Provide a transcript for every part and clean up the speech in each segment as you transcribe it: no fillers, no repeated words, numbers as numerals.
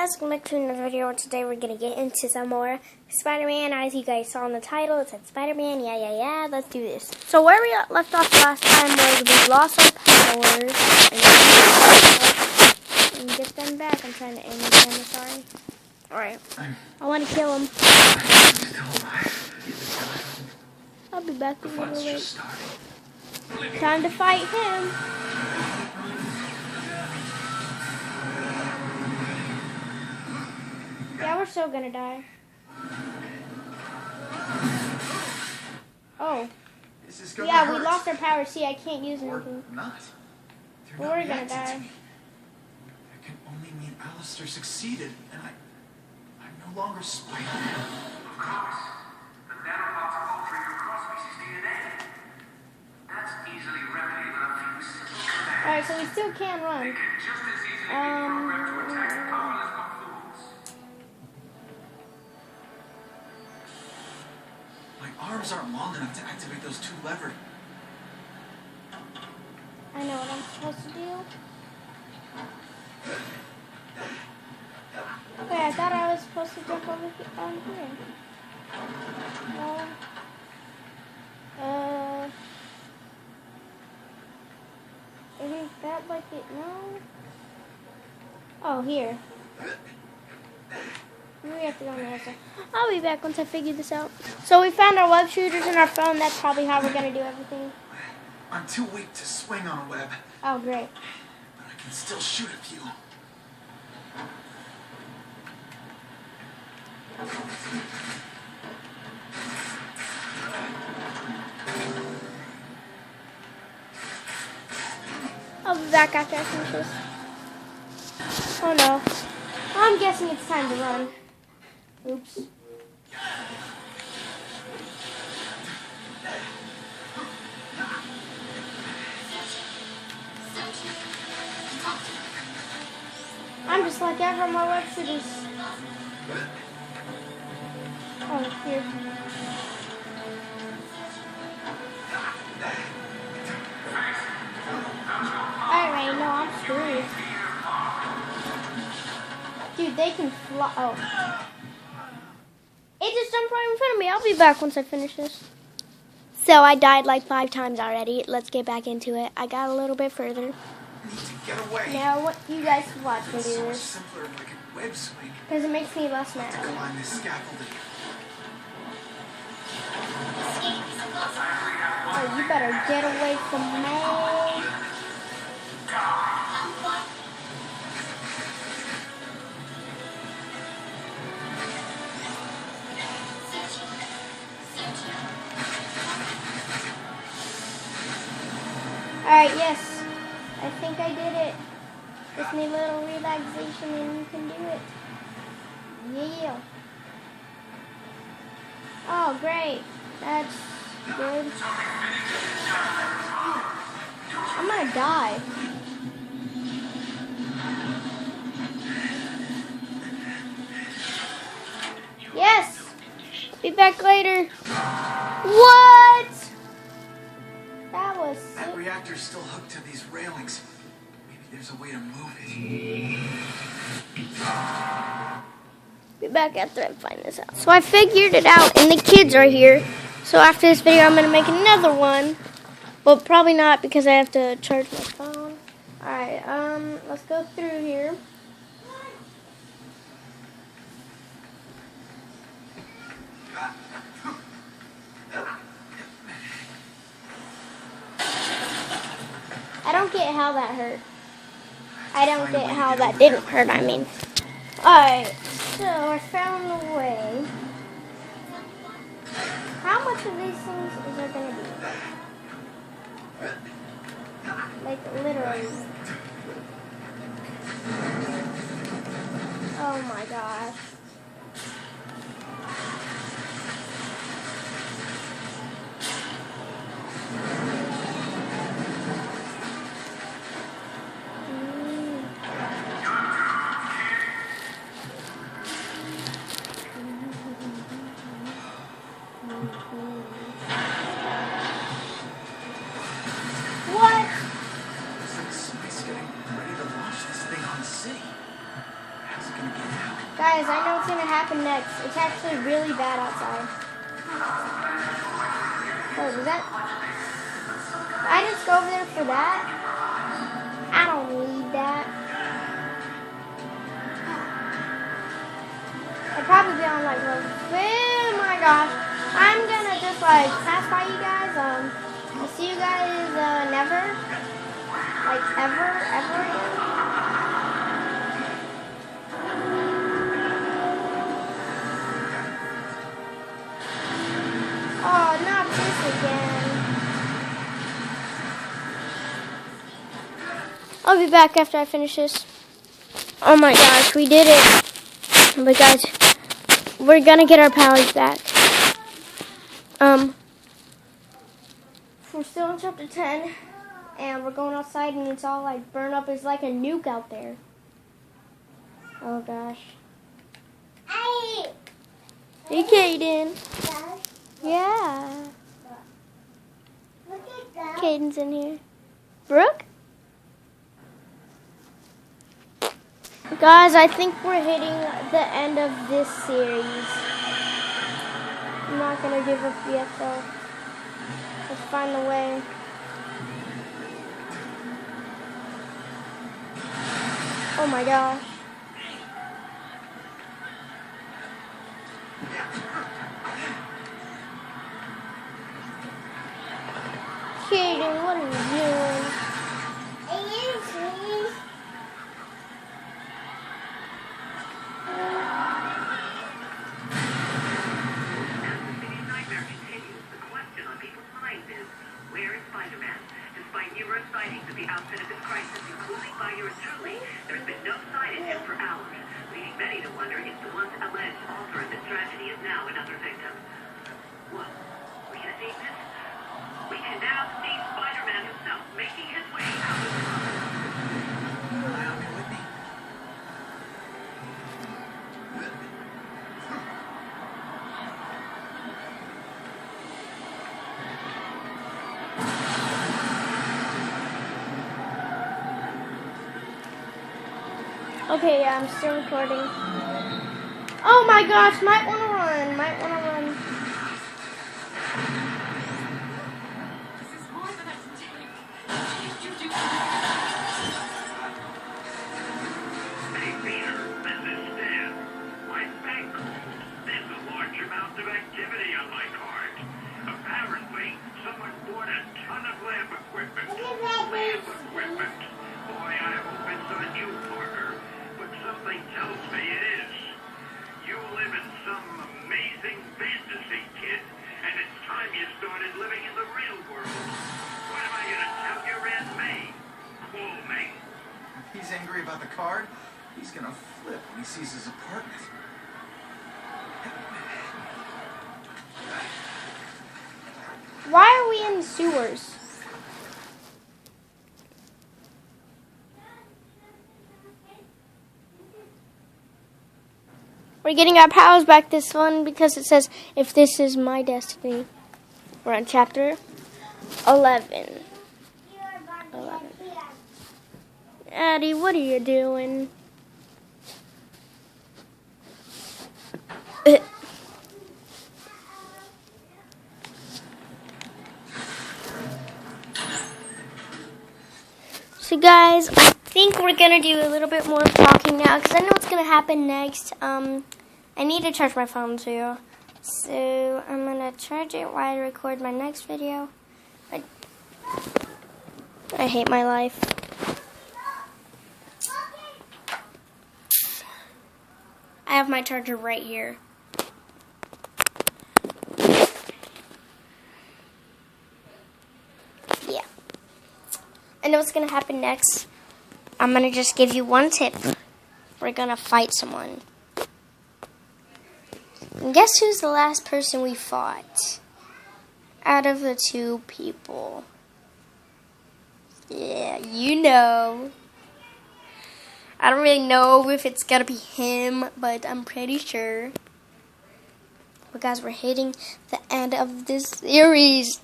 guys, welcome back to another video, and today we're going to get into some more Spider-Man. As you guys saw in the title, it said Spider-Man, yeah, let's do this. So where we left off last time was we lost our powers, and get them back. I'm trying to aim the camera, sorry. Alright, I want to kill him. I'll be back in a little bit. Time to fight him. Yeah, we're still gonna die. Oh. Yeah, we lost our power. See, I can't use anything. We're gonna die. That can only mean Alistair succeeded, and I'm no longer Spider-Man. Of course. The nanobots are altering your cross-species DNA. That's easily remedied with a few simple commands. Alright, so we still can run. They can just as easily be programmed to attack powerless buffoons. My arms aren't long enough to activate those two levers. I know what I'm supposed to do. Okay, I thought I was supposed to jump over here. No. Isn't that like it? No. Oh, here. We have to go on the other side. I'll be back once I figure this out. So we found our web shooters in our phone. That's probably how we're going to do everything. I'm too weak to swing on a web. Oh, great. But I can still shoot a few. I'll be back after I finish this. Oh no. I'm guessing it's time to run. Oops. I'm just like ever my web shooters. Oh, here. Alright, no, I'm screwed. Dude, they can fly. Oh. It just jumped right in front of me. I'll be back once I finish this. So I died like 5 times already. Let's get back into it. I got a little bit further. I need to get away. Now, what you guys watch me do It's so much this. simpler if I could web swing. Because it makes me less mad. Climb this scaffolding. Oh, you better get away from me. Alright, yes. I think I did it. Just need a little relaxation and you can do it. Yeah. Oh, great. That's good. I'm gonna die. Yes! Be back later. What? That was sick. That reactor's still hooked to these railings. Maybe there's a way to move it. Be back after I find this out. So I figured it out, and the kids are here. So after this video, I'm going to make another one. But probably not, because I have to charge my phone. Alright, let's go through here. I don't get how that hurt. I don't get how that didn't hurt, I mean. Alright, so I found a way. How much of these things is there going to be? Like, literally. Oh my gosh. What? Looks like somebody's getting ready to launch this thing on the city. How's it gonna get Guys, I know what's gonna happen next. It's actually really bad outside. Oh, was that? Did I just go over there for that? I don't need that. I'd probably be on like, oh my gosh. I'm gonna just like pass by you guys. I'll see you guys never. Like ever again. Oh, not this again. I'll be back after I finish this. Oh my gosh, we did it. But guys, we're gonna get our powers back. We're still in chapter 10, and we're going outside, and it's all like burned up. It's like a nuke out there. Oh gosh. Hey, Caden. Yeah. Caden's in here. Brooke? Guys, I think we're hitting the end of this series. I'm not going to give up yet, though. Let's find a way. Oh my gosh. Kaden, what are you doing? Despite numerous sightings at the outset of this crisis, including by yours truly, there's been no sign of him for hours, leading many to wonder if the once alleged author of this tragedy is now another victim. What? We can see this? We can now see Spider-Man himself making his way out of the tunnel. I'll be with me. Okay, yeah, I'm still recording. Oh my gosh, might want to run. This is more than I can take. You do. Hey, Peter, this is Stan. My bank. There's a large amount of activity on my card. Apparently, someone bought a ton of lab equipment. Boy, I hope it's on you, Parker. But something tells me it is. You live in some amazing fantasy, kid, and it's time you started living in the real world. What am I gonna tell your Aunt May? Call me. If he's angry about the card, he's gonna flip when he sees his apartment. Why are we in the sewers? We're getting our powers back this one because it says, if this is my destiny. We're on chapter 11. Addie, what are you doing? So guys, I think we're going to do a little bit more talking now because I know what's going to happen next. I need to charge my phone too. So I'm going to charge it while I record my next video. I hate my life. I have my charger right here. Yeah. I know what's going to happen next. I'm going to just give you one tip. We're going to fight someone. And guess who's the last person we fought? Out of the two people. Yeah, you know. I don't really know if it's going to be him, but I'm pretty sure. But guys, we're hitting the end of this series.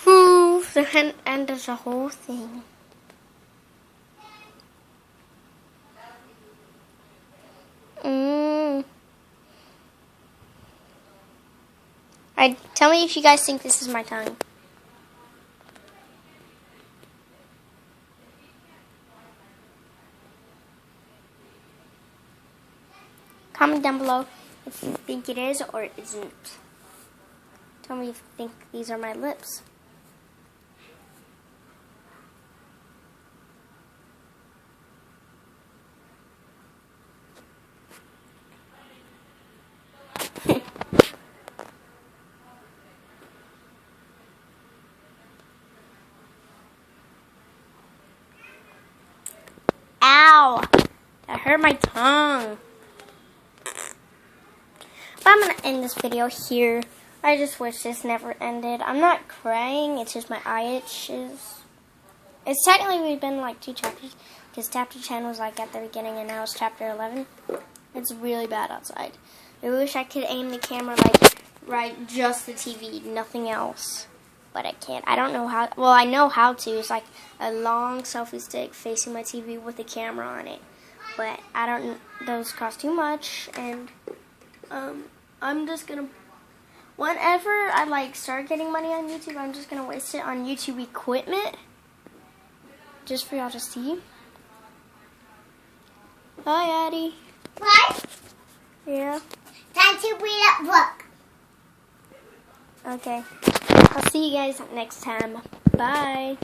Whew, the end of the whole thing. Tell me if you guys think this is my tongue. Comment down below if you think it is or it isn't. Tell me if you think these are my lips. Ow! That hurt my tongue. But I'm going to end this video here. I just wish this never ended. I'm not crying. It's just my eye itches. It's technically been like 2 chapters. Because chapter 10 was like at the beginning and now it's chapter 11. It's really bad outside. I wish I could aim the camera like right just the TV. Nothing else. But I can't. I don't know how. Well, I know how to. It's like a long selfie stick facing my TV with a camera on it. But I don't. Those cost too much, and I'm just gonna. Whenever I like start getting money on YouTube, I'm just gonna waste it on YouTube equipment, just for y'all to see. Hi, Addie. What? Yeah. Time to read a book. Okay. I'll see you guys next time. Bye.